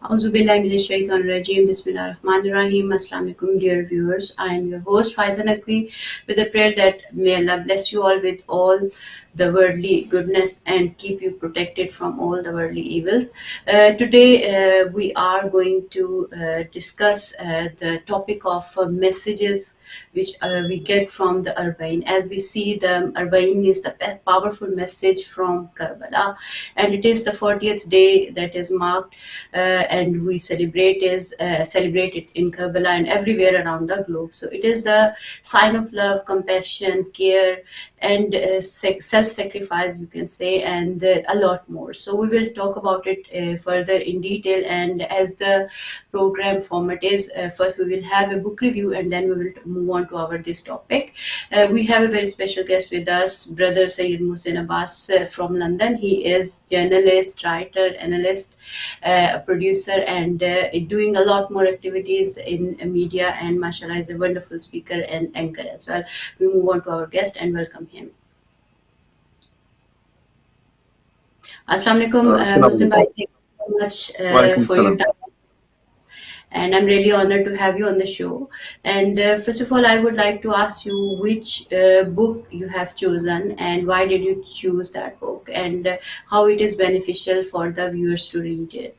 Auzubillahiminash-shaytanir-rajeem. Bismillahir-rahmanir-rahim. Assalamu alaikum, dear viewers. I am your host Faiza Naqvi, with a prayer that may Allah bless you all with all the worldly goodness and keep you protected from all the worldly evils. Today we are going to discuss the topic of messages which we get from the Arba'in. As we see, the Arba'in is the powerful message from Karbala, and it is the 40th day that is marked and we celebrate it in Karbala and everywhere around the globe. So it is the sign of love, compassion, care, and self-sacrifice, you can say, and a lot more. So we will talk about it further in detail. And as the program format is, first we will have a book review, and then we will move on to our this topic. We have a very special guest with us, Brother Sayyid Mohsin Abbas from London. He is journalist, writer, analyst, producer, and doing a lot more activities in media, and mashallah is a wonderful speaker and anchor as well. We move on to our guest and welcome him. Assalamu alaikum, Muslim bhai. Thank you so much for your time. And I'm really honored to have you on the show. And first of all, I would like to ask you which book you have chosen, and why did you choose that book, and how it is beneficial for the viewers to read it.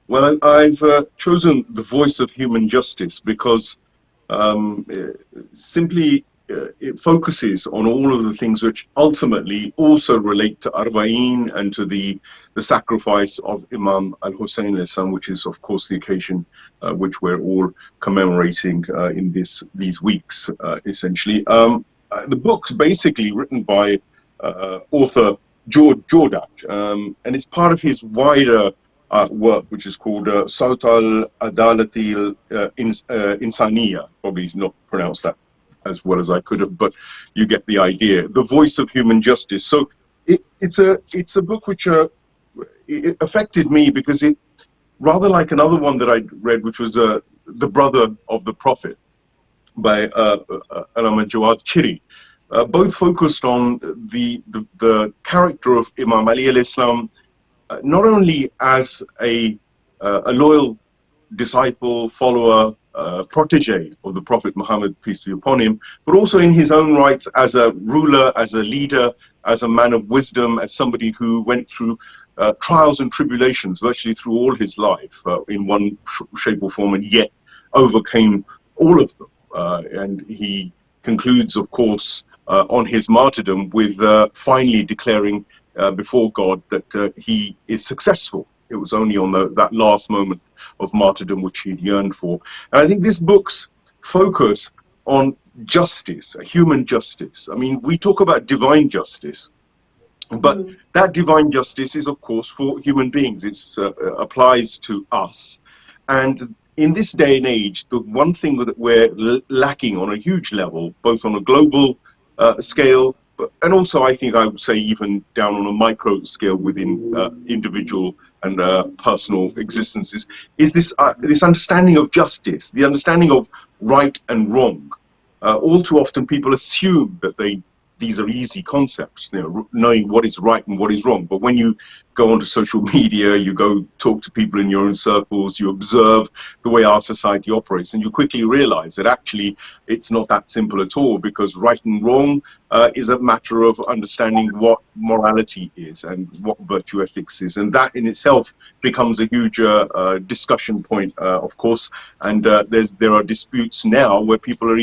Well, I've chosen The Voice of Human Justice because simply it focuses on all of the things which ultimately also relate to Arba'in and to the sacrifice of Imam al-Hussein, which is of course the occasion which we're all commemorating in these weeks, essentially. The book's basically written by author Jordat, and it's part of his wider work, which is called Sawt al-Adalati al-Insaniya. Probably not pronounced that as well as I could have, but you get the idea. The Voice of Human Justice. So it's a book which it affected me because it, rather like another one that I read, which was The Brother of the Prophet by Allama Jawad Chiri, both focused on the character of Imam Ali alayhi salam, not only as a loyal disciple, follower, protege of the Prophet Muhammad, peace be upon him, but also in his own rights as a ruler, as a leader, as a man of wisdom, as somebody who went through trials and tribulations virtually through all his life in one shape or form, and yet overcame all of them. And he concludes, of course, on his martyrdom with finally declaring before God that he is successful. It was only on that last moment of martyrdom which he'd yearned for. And I think this book's focus on justice, human justice. I mean, we talk about divine justice, but that divine justice is, of course, for human beings. It applies to us. And in this day and age, the one thing that we're lacking on a huge level, both on a global scale, and also I think I would say even down on a micro scale within individual and personal existences, is this understanding of justice, the understanding of right and wrong. All too often people assume that these are easy concepts, knowing what is right and what is wrong. But when you go onto social media, you go talk to people in your own circles, you observe the way our society operates, and you quickly realize that actually it's not that simple at all, because right and wrong is a matter of understanding what morality is and what virtue ethics is. And that in itself becomes a huge discussion point, of course. And there are disputes now where people are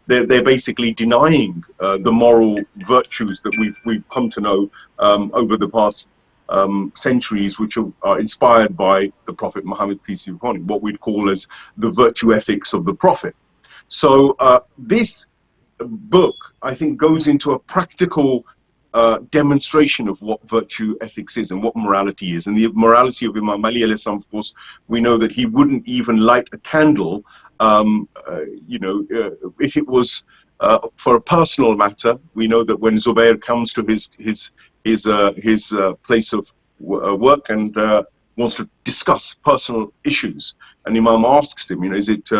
they're basically denying the moral virtues that we've come to know over the past centuries, which are inspired by the Prophet Muhammad, peace be upon him, what we'd call as the virtue ethics of the Prophet. So this book, I think, goes into a practical demonstration of what virtue ethics is and what morality is. And the morality of Imam Ali alayhi salam, of course, we know that he wouldn't even light a candle, if it was for a personal matter. We know that when Zubair comes to his place of work and wants to discuss personal issues, and Imam asks him, is it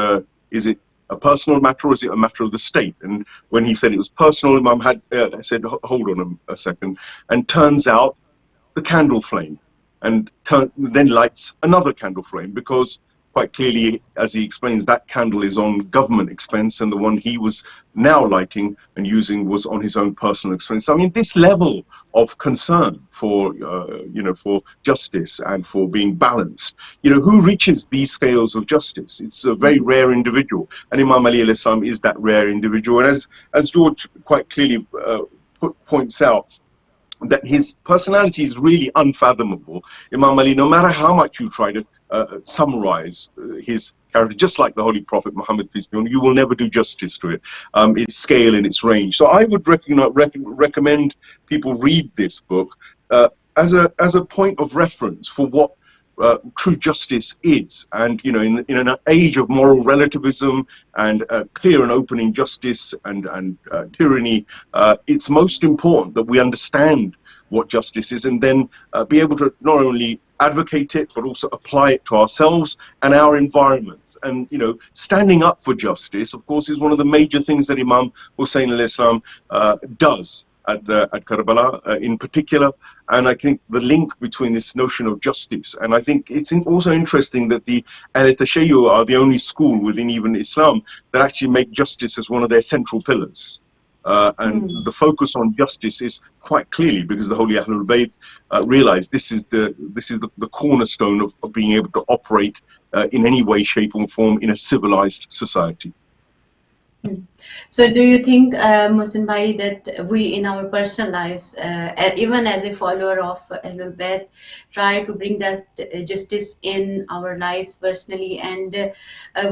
a personal matter or is it a matter of the state? And when he said it was personal, Imam had said, hold on a second, and turns out the candle flame. and then lights another candle flame, because quite clearly, as he explains, that candle is on government expense, and the one he was now lighting and using was on his own personal expense. I mean, this level of concern for, for justice and for being balanced, who reaches these scales of justice? It's a very rare individual, and Imam Ali alayhi salam is that rare individual. And as George quite clearly points out, that his personality is really unfathomable. Imam Ali, no matter how much you try to summarize his character, just like the Holy Prophet Muhammad, you will never do justice to it, its scale and its range. So I would recommend people read this book as a point of reference for what true justice is. And in an age of moral relativism and clear and open injustice and tyranny, it's most important that we understand what justice is, and then be able to not only advocate it but also apply it to ourselves and our environments. And standing up for justice, of course, is one of the major things that Imam Hussein alayhi salam does at Karbala in particular. And I think the link between this notion of justice, and I think it's also interesting that the Ahl Tashayyu are the only school within even Islam that actually make justice as one of their central pillars. And the focus on justice is quite clearly because the Holy Ahlul Bayt realized this is the cornerstone of being able to operate in any way, shape or form in a civilized society. So do you think, Mohsin Bhai, that we in our personal lives, even as a follower of Ahlul Bayt, try to bring that justice in our lives personally, and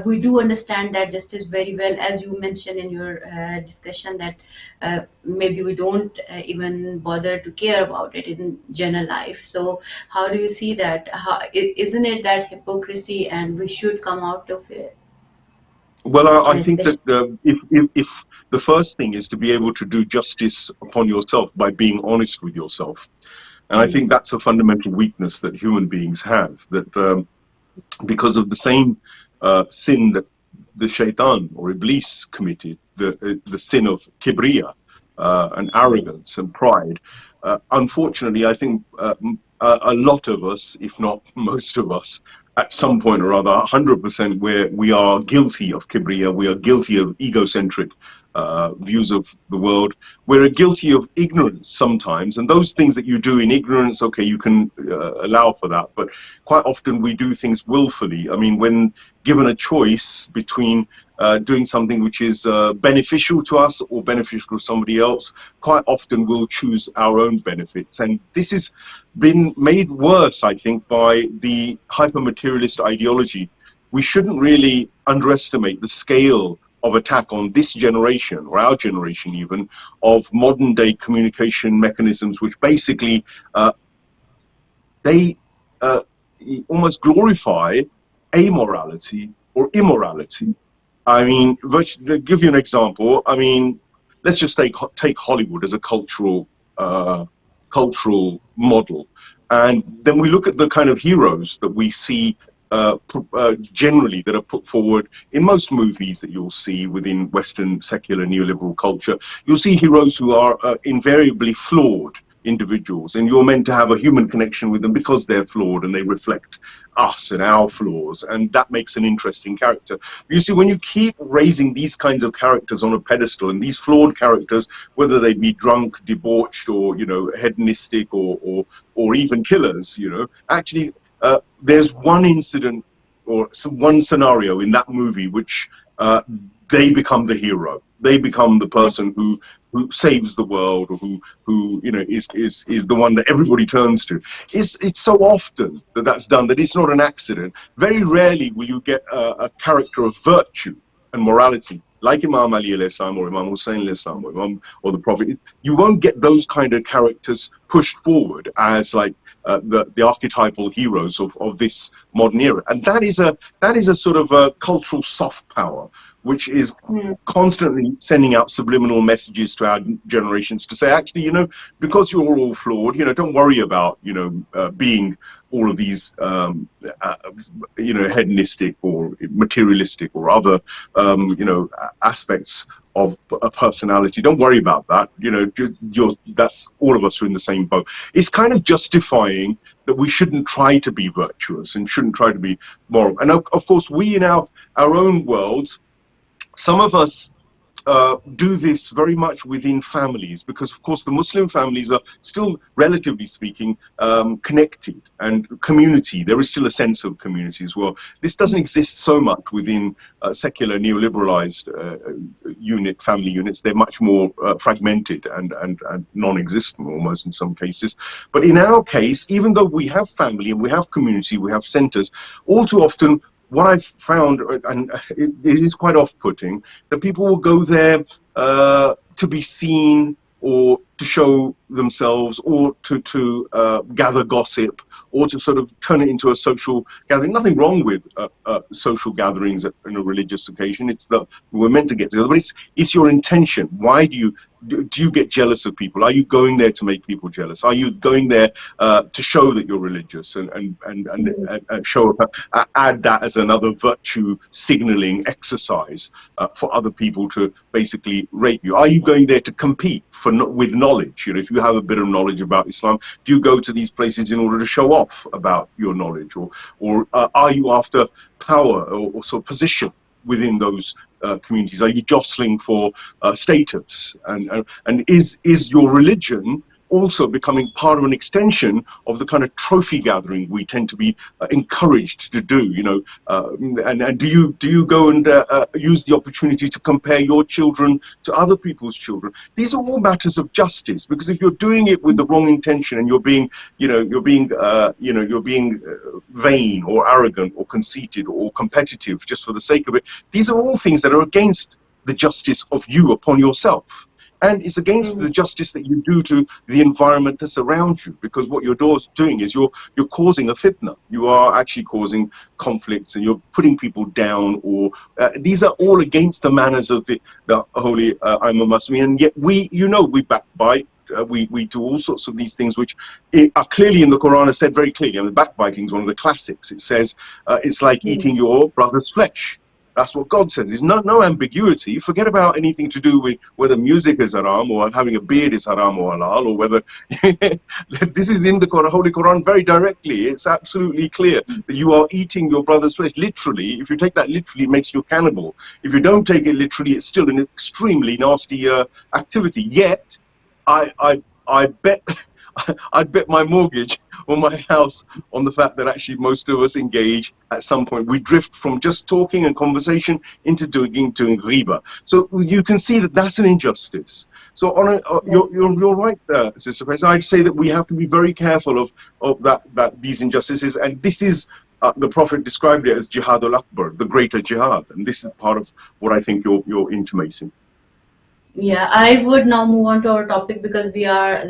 we do understand that justice very well, as you mentioned in your discussion, that maybe we don't even bother to care about it in general life. So how do you see that? Isn't it that hypocrisy, and we should come out of it? Well, I think Especially. that if the first thing is to be able to do justice upon yourself by being honest with yourself, and I think that's a fundamental weakness that human beings have, that because of the same sin that the shaitan or Iblis committed, the sin of kibriya and arrogance and pride, unfortunately, I think a lot of us, if not most of us, at some point or other, 100%, where we are guilty of kibriya, we are guilty of egocentric views of the world. We're guilty of ignorance sometimes, and those things that you do in ignorance, okay, you can allow for that, but quite often we do things willfully. I mean, when given a choice between doing something which is beneficial to us or beneficial to somebody else, quite often we'll choose our own benefits. And this has been made worse, I think, by the hyper-materialist ideology. We shouldn't really underestimate the scale of attack on this generation, or our generation even, of modern day communication mechanisms, which basically they almost glorify amorality or immorality. I mean, to give you an example, I mean, let's just take Hollywood as a cultural model, and then we look at the kind of heroes that we see generally that are put forward in most movies that you'll see within Western secular neoliberal culture. You'll see heroes who are invariably flawed individuals, and you're meant to have a human connection with them because they're flawed and they reflect us and our flaws, and that makes an interesting character. You see, when you keep raising these kinds of characters on a pedestal, and these flawed characters, whether they be drunk, debauched, or hedonistic, or even killers, actually there's one incident or one scenario in that movie which they become the hero. They become the person who saves the world, or who is the one that everybody turns to. It's so often that's done that it's not an accident. Very rarely will you get a character of virtue and morality like Imam Ali alayhi salam or Imam Hussein alayhi salam or the Prophet. You won't get those kind of characters pushed forward as like the archetypal heroes of this modern era, and that is a sort of a cultural soft power which is constantly sending out subliminal messages to our generations to say, actually, because you're all flawed, don't worry about being all of these hedonistic or materialistic or other aspects of a personality. Don't worry about that. You know, that's all of us are in the same boat. It's kind of justifying that we shouldn't try to be virtuous and shouldn't try to be moral. And of course, we in our own worlds, some of us do this very much within families, because of course the Muslim families are still, relatively speaking, connected, and community, there is still a sense of community as well. This doesn't exist so much within secular neoliberalized family units. They're much more fragmented and non-existent almost in some cases. But in our case, even though we have family and we have community, we have centers, all too often what I've found, and it is quite off-putting, that people will go there to be seen, or to show themselves, or to gather gossip, or to sort of turn it into a social gathering. Nothing wrong with social gatherings in a religious occasion. It's that we're meant to get together, but it's your intention. Why do you get jealous of people? Are you going there to make people jealous? Are you going there to show that you're religious and show add that as another virtue signaling exercise for other people to basically rate you? Are you going there to compete with knowledge? You know, if you have a bit of knowledge about Islam, do you go to these places in order to show off about your knowledge, or are you after power or sort of position within those communities? Are you jostling for status? And is your religion also becoming part of an extension of the kind of trophy gathering we tend to be encouraged to do? You know, and do you go and use the opportunity to compare your children to other people's children? These are all matters of justice, because if you're doing it with the wrong intention, and you're being vain or arrogant or conceited or competitive just for the sake of it, these are all things that are against the justice of you upon yourself. And it's against the justice that you do to the environment that's around you, because what you're doing is you're causing a fitna. You are actually causing conflicts, and you're putting people down, or these are all against the manners of the holy I'm a Muslim. And yet we backbite. We do all sorts of these things which are clearly in the Quran, are said very clearly. I mean, backbiting is one of the classics. It says it's like eating your brother's flesh. That's what God says. There's no ambiguity. Forget about anything to do with whether music is haram, or having a beard is haram or halal, or whether this is in the Holy Quran very directly. It's absolutely clear that you are eating your brother's flesh. Literally, if you take that literally, it makes you a cannibal. If you don't take it literally, it's still an extremely nasty activity. Yet, I bet I'd bet my mortgage or my house on the fact that actually most of us engage at some point. We drift from just talking and conversation into doing riba. So you can see that that's an injustice. So you're right there, Sister Faiza. I'd say that we have to be very careful of these injustices, and this is the Prophet described it as jihad al-akbar, the greater jihad, and this is part of what I think you're intimating. Yeah, I would now move on to our topic, because we are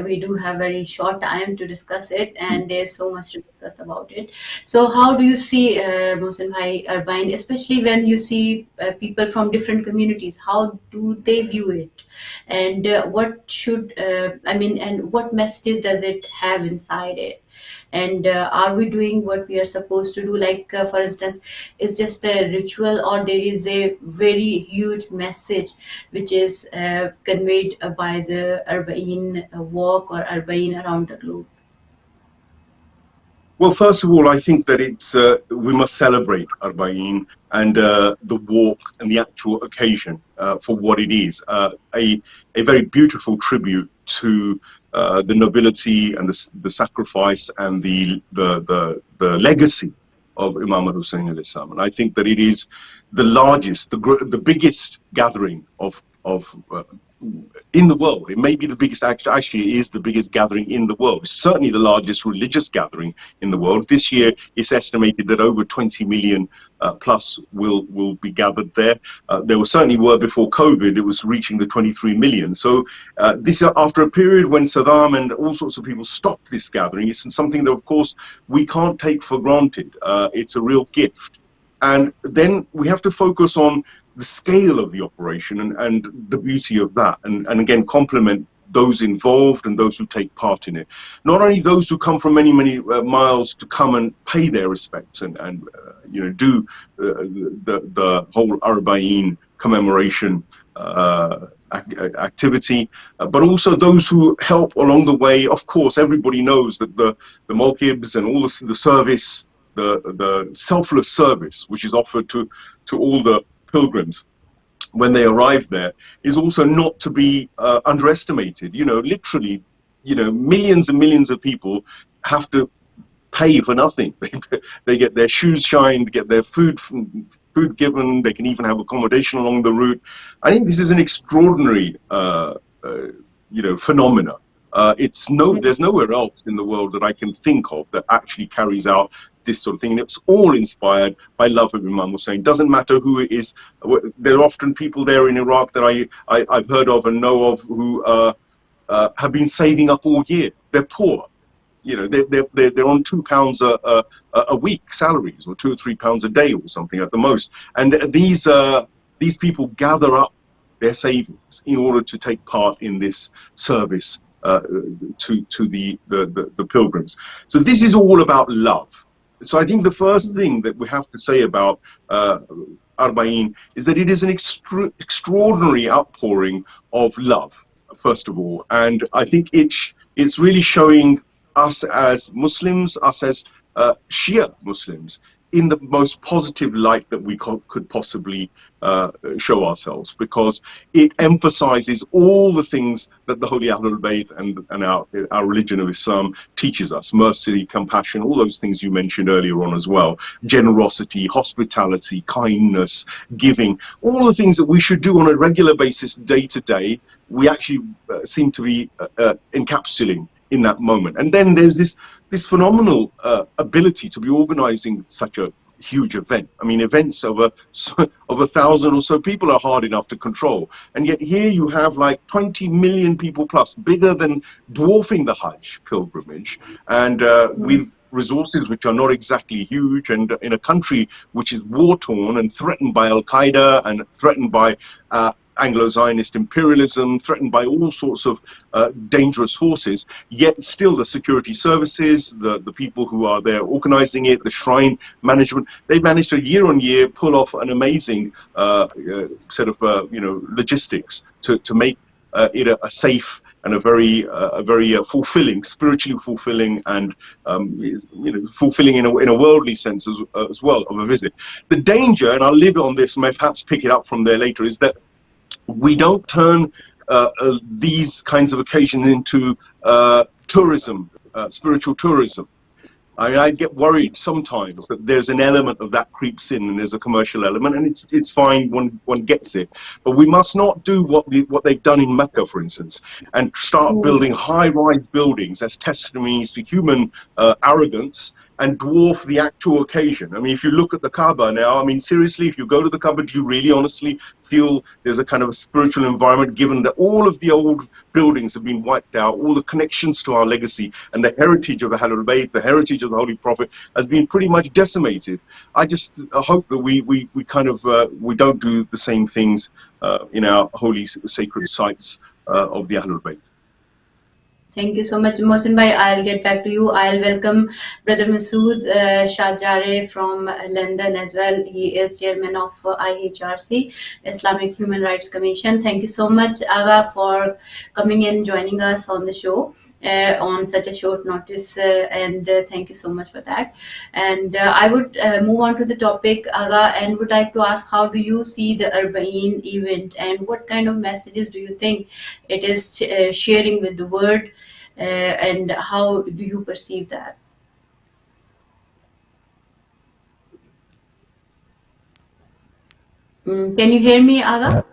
we do have very short time to discuss it, and there's so much to discuss about it. So, how do you see Mohsin Bhai Arbaeen, especially when you see people from different communities? How do they view it, and what should and what messages does it have inside it? And are we doing what we are supposed to do? Like, for instance, is just a ritual, or there is a very huge message which is conveyed by the Arbaeen walk or Arbaeen around the globe? Well, first of all, I think that we must celebrate Arbaeen and the walk and the actual occasion for what it is, a very beautiful tribute to the nobility and the sacrifice and the legacy of Imam al-Hussein alayhi salam. And I think that it is the largest, the biggest gathering of in the world. It may be the biggest, actually it is the biggest gathering in the world. It's certainly the largest religious gathering in the world. This year it's estimated that over 20 million plus will be gathered there. There certainly were before COVID, it was reaching the 23 million. So this after a period when Saddam and all sorts of people stopped this gathering. It's something that of course we can't take for granted. It's a real gift. And then we have to focus on the scale of the operation and the beauty of that, and again complement those involved and those who take part in it. Not only those who come from many, many miles to come and pay their respects and do the whole Arba'een commemoration activity, but also those who help along the way. Of course, everybody knows that the mawqibs and all the service, the selfless service which is offered to all the pilgrims when they arrive there is also not to be underestimated. Literally, millions and millions of people have to pay for nothing. They get their shoes shined, get their food given. They can even have accommodation along the route. I think this is an extraordinary, phenomena. There's nowhere else in the world that I can think of that actually carries out this sort of thing. And it's all inspired by love of Imam Hussein. Doesn't matter who it is. There are often people there in Iraq that I've heard of and know of who have been saving up all year. They're poor. They're on £2 a week salaries, or £2 or £3 a day or something at the most. And these people gather up their savings in order to take part in this service to the pilgrims. So this is all about love. So I think the first thing that we have to say about Arba'een is that it is an extraordinary outpouring of love, first of all. And I think it's really showing us as Muslims, us as Shia Muslims, in the most positive light that we could possibly show ourselves, because it emphasizes all the things that the Holy Ahlul Bayt and our religion of Islam teaches us: mercy, compassion, all those things you mentioned earlier on as well, generosity, hospitality, kindness, giving, all the things that we should do on a regular basis, day to day. We actually seem to be encapsulating in that moment. And then there's this phenomenal ability to be organizing such a huge event. I mean, events of 1,000 or so people are hard enough to control, and yet here you have like 20 million people plus, bigger than, dwarfing the Hajj pilgrimage, and with resources which are not exactly huge, and in a country which is war-torn and threatened by Al-Qaeda and threatened by Anglo-Zionist imperialism, threatened by all sorts of dangerous forces, yet still the security services, the people who are there organizing it, the shrine management, they managed to year on year pull off an amazing set of logistics to make it a safe and a very fulfilling, spiritually fulfilling, and fulfilling in a worldly sense as well, of a visit. The danger, and I'll leave it on this, may perhaps pick it up from there later, is that we don't turn these kinds of occasions into tourism, spiritual tourism. I get worried sometimes that there's an element of that creeps in, and there's a commercial element, and it's fine, one gets it. But we must not do what they've done in Mecca, for instance, and start building high-rise buildings as testimonies to human arrogance and dwarf the actual occasion. I mean, if you look at the Kaaba now, I mean, seriously, if you go to the Kaaba, do you really honestly feel there's a kind of a spiritual environment, given that all of the old buildings have been wiped out, all the connections to our legacy and the heritage of the Ahlul Bayt, the heritage of the Holy Prophet has been pretty much decimated? I just hope that we we don't do the same things in our holy sacred sites of the Ahlul Bayt. Thank you so much, Mohsin Bhai. I'll get back to you. I'll welcome Brother Masood Shahjare from London as well. He is chairman of IHRC, Islamic Human Rights Commission. Thank you so much, Aga, for coming in, joining us on the show on such a short notice, and thank you so much for that. And I would move on to the topic, Aga, and would like to ask, how do you see the Arba'een event, and what kind of messages do you think it is sharing with the world? And how do you perceive that? Can you hear me, Aga?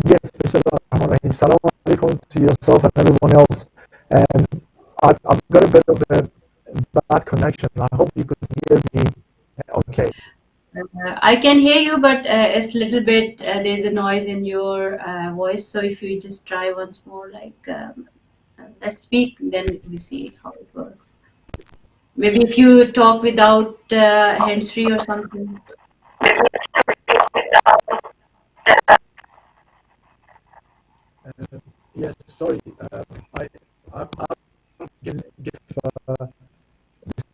Yes, Bismillahirrahmanirrahim. Salam alaikum to yourself and everyone else. And I've got a bit of a bad connection. I hope you could hear me okay. I can hear you, but it's a little bit, there's a noise in your voice. So if you just try once more, like, let's speak, then we see how it works. Maybe if you talk without hands-free or something. Yes, sorry. I can give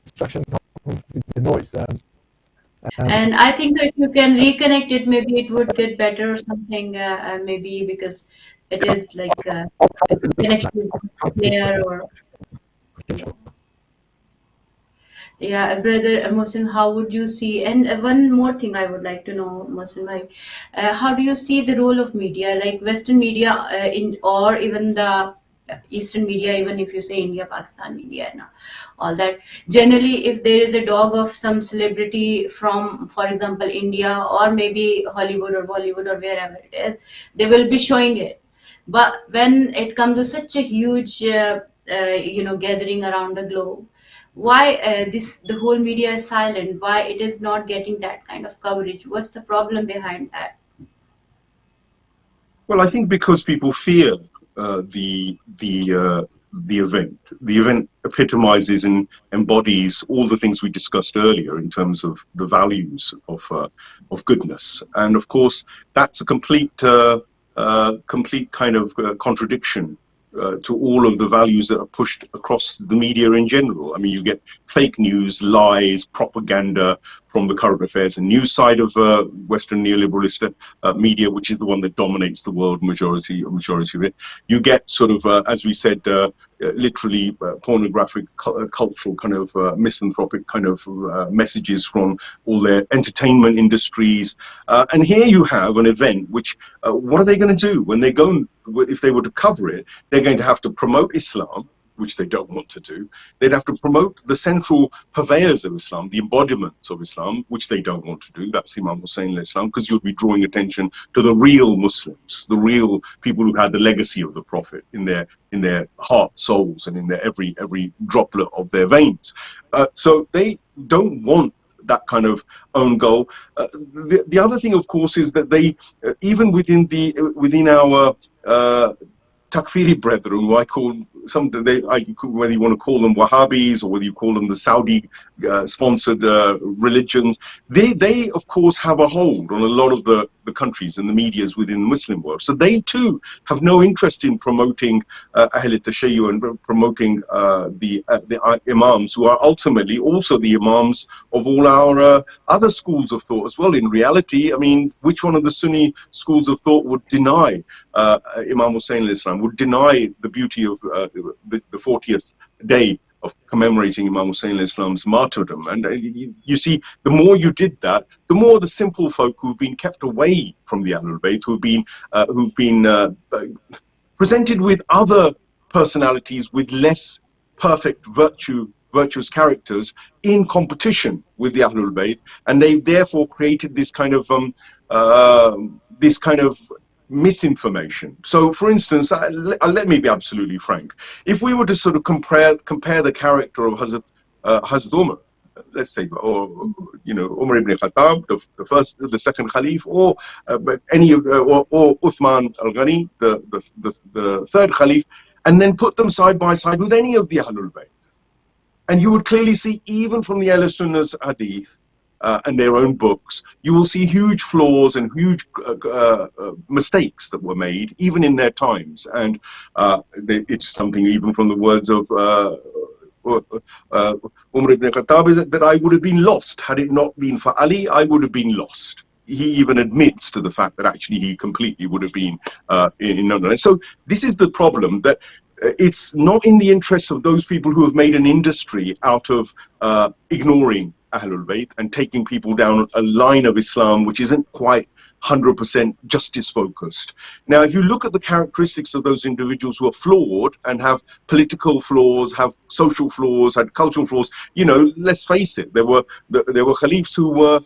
distraction with the noise. And And I think that if you can reconnect it, maybe it would get better or something. Maybe because it is like connection is not clear or yeah. Yeah, brother Mohsin, how would you see? And one more thing I would like to know, Mohsin bhai, how do you see the role of media, like Western media, in or even the Eastern media, even if you say India, Pakistan media, and all that. Generally, if there is a dog of some celebrity from, for example, India or maybe Hollywood or Bollywood or wherever it is, they will be showing it. But when it comes to such a huge, gathering around the globe, why this the whole media is silent? Why it is not getting that kind of coverage? What's the problem behind that? Well, I think because people fear the event. The event epitomizes and embodies all the things we discussed earlier in terms of the values of goodness, and of course that's a complete kind of contradiction. To all of the values that are pushed across the media in general. I mean, you get fake news, lies, propaganda from the current affairs and news side of Western neoliberalist media, which is the one that dominates the world majority of it. You get sort of, as we said, literally pornographic, cultural kind of misanthropic kind of messages from all their entertainment industries. And here you have an event which, what are they going to do when they go? If they were to cover it, they're going to have to promote Islam, which they don't want to do. They'd have to promote the central purveyors of Islam, the embodiments of Islam, which they don't want to do. That's Imam Hussein Islam, because you'll be drawing attention to the real Muslims, the real people who had the legacy of the Prophet in their heart, souls, and in their every droplet of their veins. So they don't want that kind of own goal. The other thing, of course, is that they, even within our Takfiri brethren, who I call whether you want to call them Wahhabis or whether you call them the Saudi sponsored religions, they of course have a hold on a lot of the countries and the medias within the Muslim world. So they too have no interest in promoting Ahl Tashayyu and promoting the Imams, who are ultimately also the Imams of all our other schools of thought as well. In reality, I mean, which one of the Sunni schools of thought would deny Imam Hussein Islam, would deny the beauty of the 40th day of commemorating Imam Hussein Islam's martyrdom? And you see, the more you did that, the more the simple folk who've been kept away from the Ahlul Bayt, who've been presented with other personalities with less perfect virtuous characters in competition with the Ahlul Bayt, and they therefore created this kind of misinformation. So, for instance, let me be absolutely frank. If we were to sort of compare the character of Hazrat Umar, let's say, or Umar ibn Khattab, the second Khalif, or or Uthman al-Ghani, the third Khalif, and then put them side by side with any of the Ahlul Bayt, and you would clearly see, even from the Ahl Sunnah's hadith and their own books, you will see huge flaws and huge mistakes that were made, even in their times. And it's something even from the words of Umar ibn Khattab, is that I would have been lost. Had it not been for Ali, I would have been lost. He even admits to the fact that actually he completely would have been in none. So this is the problem, that it's not in the interests of those people who have made an industry out of ignoring Ahlul Bayt and taking people down a line of Islam which isn't quite 100% justice focused. Now, if you look at the characteristics of those individuals who are flawed and have political flaws, have social flaws, had cultural flaws, let's face it, there were caliphs who were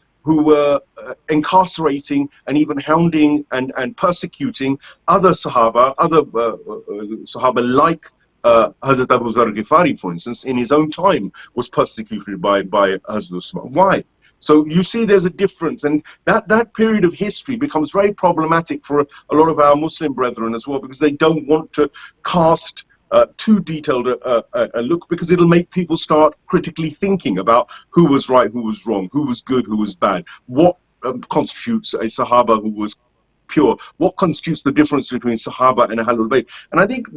incarcerating and even hounding and persecuting other Sahaba, like Hazrat Abu Dharr Ghifari, for instance, in his own time was persecuted by Hazrat Usman. Why? So you see there's a difference, and that period of history becomes very problematic for a lot of our Muslim brethren as well, because they don't want to cast too detailed a look, because it'll make people start critically thinking about who was right, who was wrong, who was good, who was bad, what constitutes a Sahaba who was pure? What constitutes the difference between Sahaba and Ahlul Bayt? And I think,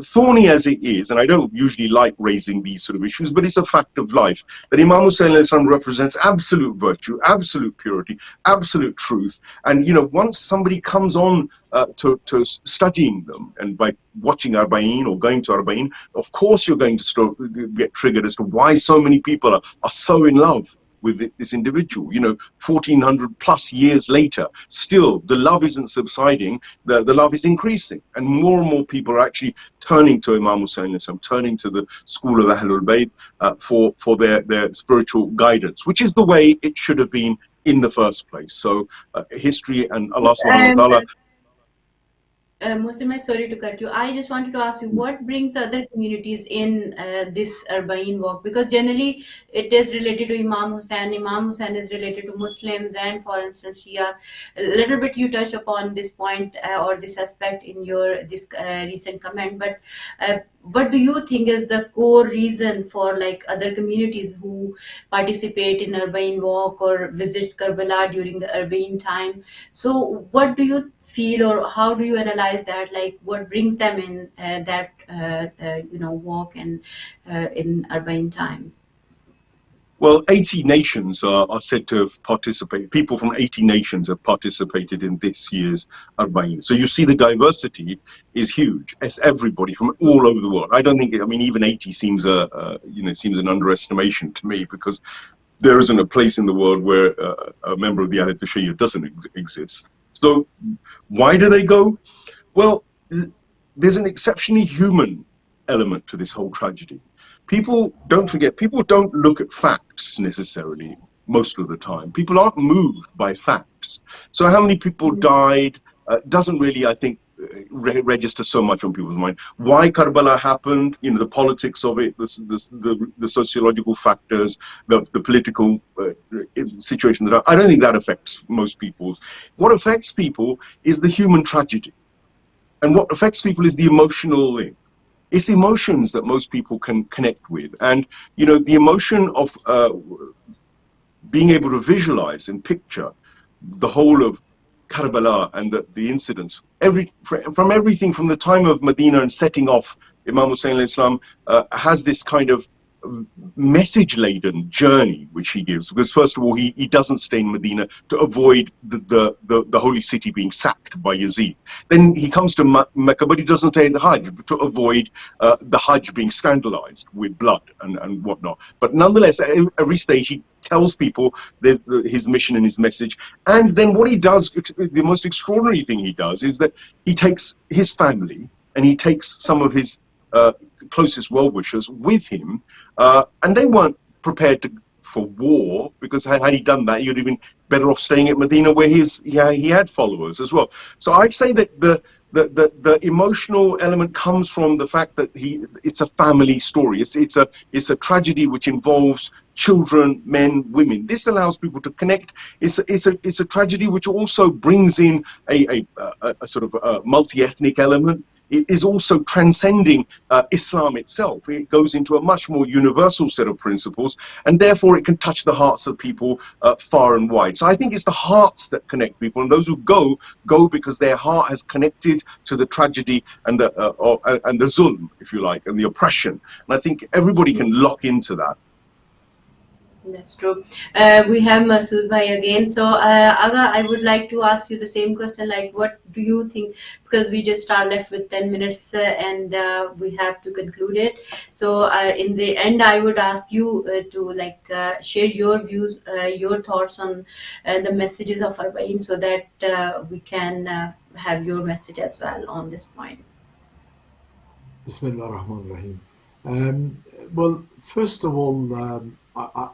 thorny as it is, and I don't usually like raising these sort of issues, but it's a fact of life, that Imam Hussein represents absolute virtue, absolute purity, absolute truth. And, once somebody comes on to studying them, and by watching Arba'in or going to Arba'in, of course you're going to get triggered as to why so many people are so in love with this individual. 1400 plus years later, still the love isn't subsiding, the love is increasing, and more people are actually turning to Imam Hussein, turning to the school of Ahlul Bayt for their spiritual guidance, which is the way it should have been in the first place. So history and Allah subhanahu wa ta'ala. Muslim, sorry to cut you. I just wanted to ask you, what brings other communities in this Arba'in walk? Because generally it is related to Imam Hussein. Imam Hussein is related to Muslims and, for instance, Shia. A little bit you touched upon this point or this aspect in your recent comment. But what do you think is the core reason for other communities who participate in Arba'in walk or visits Karbala during the Arba'in time? So what do you feel, or how do you analyze that? What brings them in that walk and in Arba'in time? Well, 80 nations are said to have participated. People from 80 nations have participated in this year's Arba'in. So you see the diversity is huge. It's everybody from all over the world. I don't think, even 80 seems seems an underestimation to me, because there isn't a place in the world where a member of the Ahlul Shia doesn't exist. So why do they go? Well, there's an exceptionally human element to this whole tragedy. People don't look at facts necessarily most of the time. People aren't moved by facts. So how many people died doesn't really, I think, register so much on people's mind. Why Karbala happened, the politics of it, the sociological factors, the political situation. I don't think that affects most people. What affects people is the human tragedy. And what affects people is the emotional link. It's emotions that most people can connect with. And, the emotion of being able to visualize and picture the whole of Karbala and the incidents, from everything from the time of Medina and setting off, Imam Hussein has this kind of message-laden journey which he gives, because first of all he doesn't stay in Medina to avoid the holy city being sacked by Yazid. Then he comes to Mecca, but he doesn't stay in the Hajj to avoid the Hajj being scandalized with blood and whatnot. But nonetheless, at every stage he tells people there's his mission and his message. And then what he does, the most extraordinary thing he does, is that he takes his family and he takes some of his closest well-wishers with him, and they weren't prepared for war, because had he done that, he would have been better off staying at Medina, where he had followers as well. So I'd say that the emotional element comes from the fact that it's a family story. It's a tragedy which involves children, men, women. This allows people to connect. It's a tragedy which also brings in a sort of a multi-ethnic element. It is also transcending Islam itself. It goes into a much more universal set of principles, and therefore it can touch the hearts of people far and wide. So I think it's the hearts that connect people, and those who go because their heart has connected to the tragedy and the zulm, if you like, and the oppression. And I think everybody can lock into that. That's true. We have Masood Bhai again. So, Aga, I would like to ask you the same question. What do you think? Because we just are left with 10 minutes and we have to conclude it. So, in the end, I would ask you to share your views, your thoughts on the messages of Arba'in, so that we can have your message as well on this point. Bismillah ar-Rahman ar-Rahim. Well, first of all,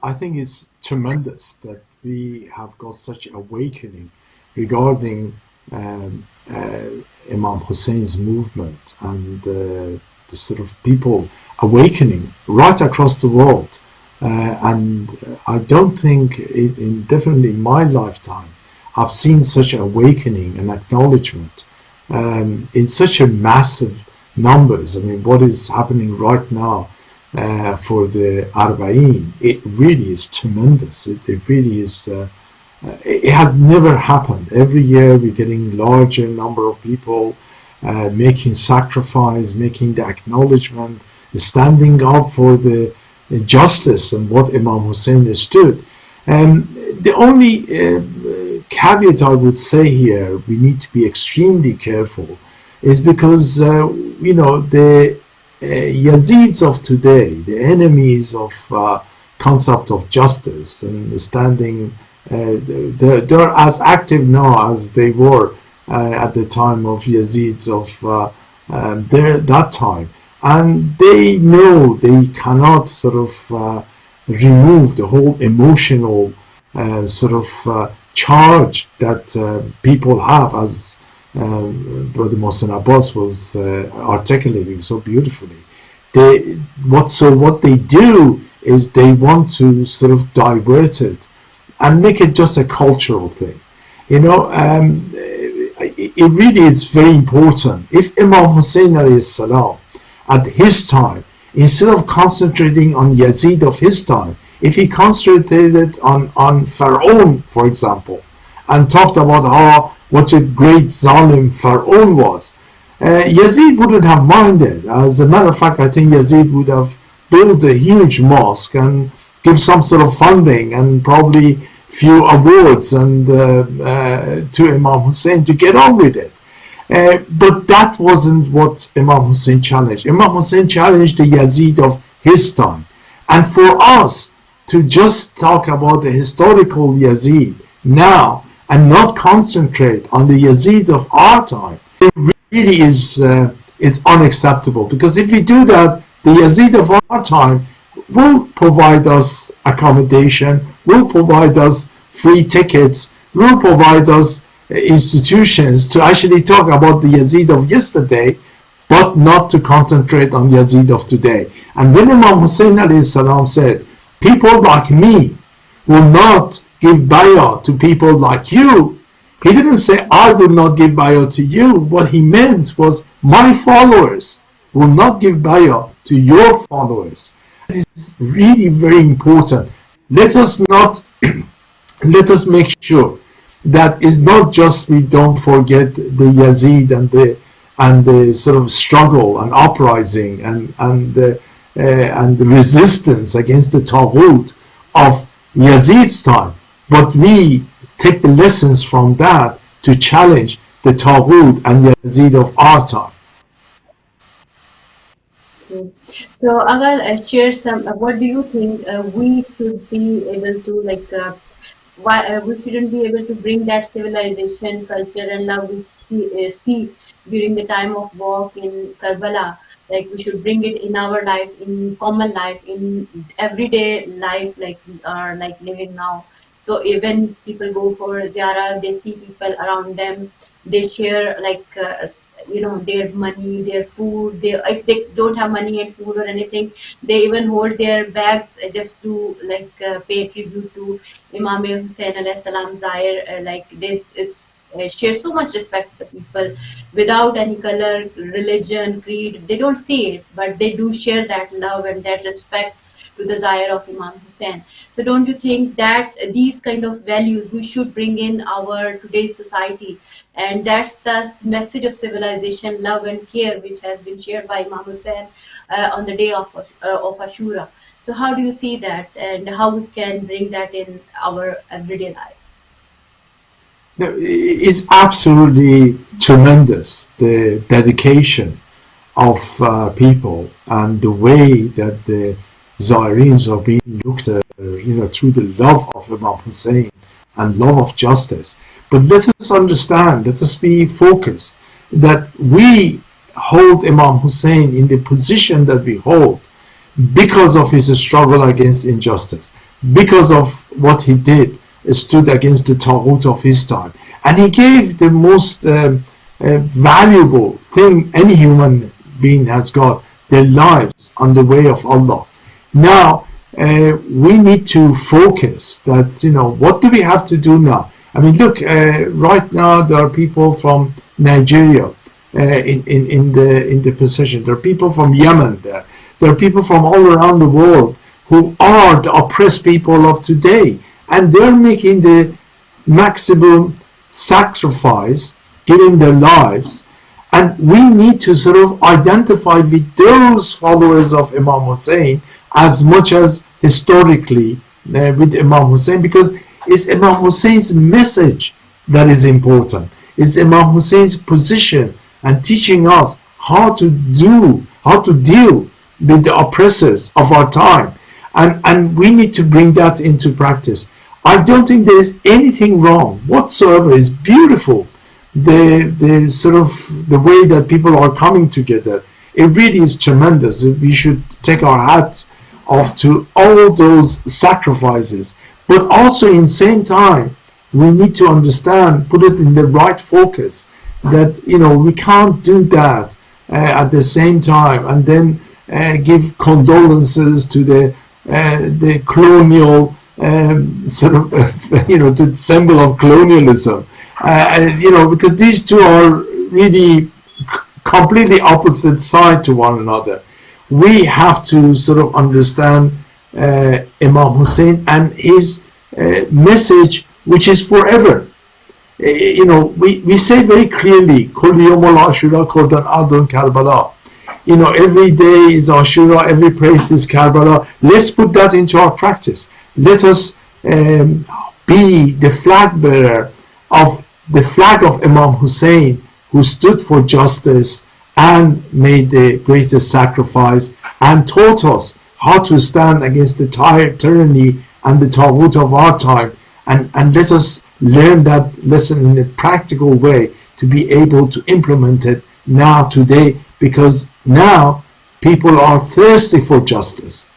I think it's tremendous that we have got such awakening regarding Imam Hussein's movement and the sort of people awakening right across the world. And I don't think, definitely in my lifetime, I've seen such awakening and acknowledgement in such a massive numbers. I mean, what is happening right now for the Arba'in, it really is tremendous. It really is It has never happened. Every year we're getting larger number of people making sacrifice, making the acknowledgement, standing up for the justice and what Imam Hussein stood. And the only caveat I would say here, we need to be extremely careful, is because the Yazids of today, the enemies of concept of justice and standing, they're as active now as they were at the time of Yazids of that time, and they know they cannot sort of remove the whole emotional charge that people have, as Brother Mohsen Abbas was articulating so beautifully. What they do is they want to sort of divert it and make it just a cultural thing. It really is very important. If Imam Hussein alayhi salam at his time, instead of concentrating on Yazid of his time, if he concentrated on Pharaoh, for example, and talked about what a great Zalim Pharaoh was, Yazid wouldn't have minded. As a matter of fact, I think Yazid would have built a huge mosque and give some sort of funding and probably few awards and to Imam Hussein to get on with it. But that wasn't what Imam Hussein challenged. Imam Hussein challenged the Yazid of his time. And for us to just talk about the historical Yazid now and not concentrate on the Yazid of our time, it really is unacceptable. Because if we do that, the Yazid of our time will provide us accommodation, will provide us free tickets, will provide us institutions to actually talk about the Yazid of yesterday, but not to concentrate on Yazid of today. And when Imam Hussein alayhi salam said, people like me will not give bay'ah to people like you, he didn't say, I will not give bay'ah to you. What he meant was, my followers will not give bay'ah to your followers. This is really very important. Let us make sure that it's not just we don't forget the Yazid and the sort of struggle and uprising and the resistance against the Taghut of Yazid's time, but we take the lessons from that to challenge the Taghut and Yazid of our time. So, Agal, share some. What do you think we should be able to why we shouldn't be able to bring that civilization, culture, and love we see during the time of walk in Karbala? Like we should bring it in our life, in common life, in everyday life, like we are living now. So even people go for ziyarah, they see people around them, they share their money, their food. They, if they don't have money and food or anything, they even hold their bags just to pay tribute to Imam Hussein alayhi salam Zahir. Like this, it's share so much respect to the people without any color, religion, creed. They don't see it, but they do share that love and that respect to the Zahir of Imam Hussein. So don't you think that these kind of values we should bring in our today's society? And that's the message of civilization, love and care, which has been shared by Imam Hussein on the day of Ashura. So how do you see that, and how we can bring that in our everyday life? No, it's absolutely tremendous, the dedication of people and the way that the Zairins are being looked at, through the love of Imam Hussein and love of justice. But let us understand, let us be focused, that we hold Imam Hussein in the position that we hold because of his struggle against injustice, because of what he did, stood against the Taghut of his time. And he gave the most valuable thing any human being has got, their lives on the way of Allah. Now, we need to focus that, what do we have to do now? I mean, look, right now there are people from Nigeria in the position. There are people from Yemen there. There are people from all around the world who are the oppressed people of today. And they're making the maximum sacrifice, giving their lives. And we need to sort of identify with those followers of Imam Hussein as much as historically with Imam Hussein, because it's Imam Hussein's message that is important. It's Imam Hussein's position and teaching us how to deal with the oppressors of our time. And we need to bring that into practice. I don't think there is anything wrong whatsoever. It's beautiful, the sort of the way that people are coming together. It really is tremendous. We should take our hats off to all those sacrifices. But also in the same time, we need to understand, put it in the right focus, that we can't do that at the same time and then give condolences to the colonial sort of the symbol of colonialism, because these two are really completely opposite side to one another. We have to sort of understand Imam Hussein and his message, which is forever. We say very clearly, Kul Yawmul Ashura Kurdan Ardun Karbala. Every day is Ashura, every place is Karbala. Let's put that into our practice. Let us be the flag bearer of the flag of Imam Hussein, who stood for justice and made the greatest sacrifice and taught us how to stand against the tyranny and the taghut of our time. And let us learn that lesson in a practical way to be able to implement it now, today, because now people are thirsty for justice.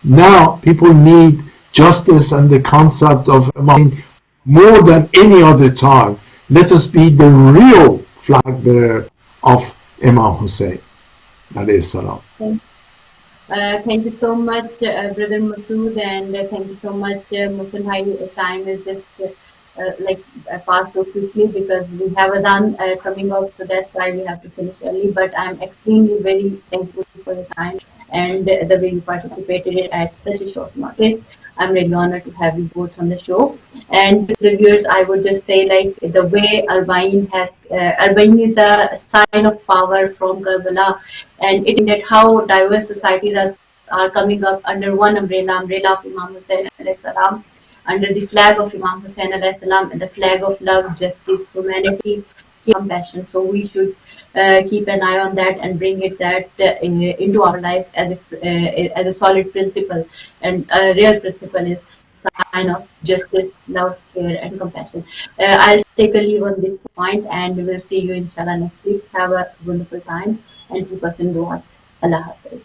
Now people need justice and the concept of Imam more than any other time. Let us be the real flag bearer of Imam Hussein alayhi salam. Thank you so much, Brother Masood, and thank you so much, Muslim Bhai. Time is just passed so quickly because we have Azan coming up, so that's why we have to finish early. But I'm extremely very thankful for your time and the way you participated at such a short notice. I'm really honored to have you both on the show. And to the viewers, I would just say, the way Arbaeen is a sign of power from Karbala, and it that how diverse societies are coming up under one umbrella of Imam Hussein alayhi salam, under the flag of Imam Hussein alayhi salam, and the flag of love, justice, humanity, compassion. So we should keep an eye on that and bring that into our lives as a solid principle, and a real principle is sign of justice, love, care, and compassion. I'll take a leave on this point, and we will see you inshallah next week. Have a wonderful time and keep us in dua. Allah Hafiz.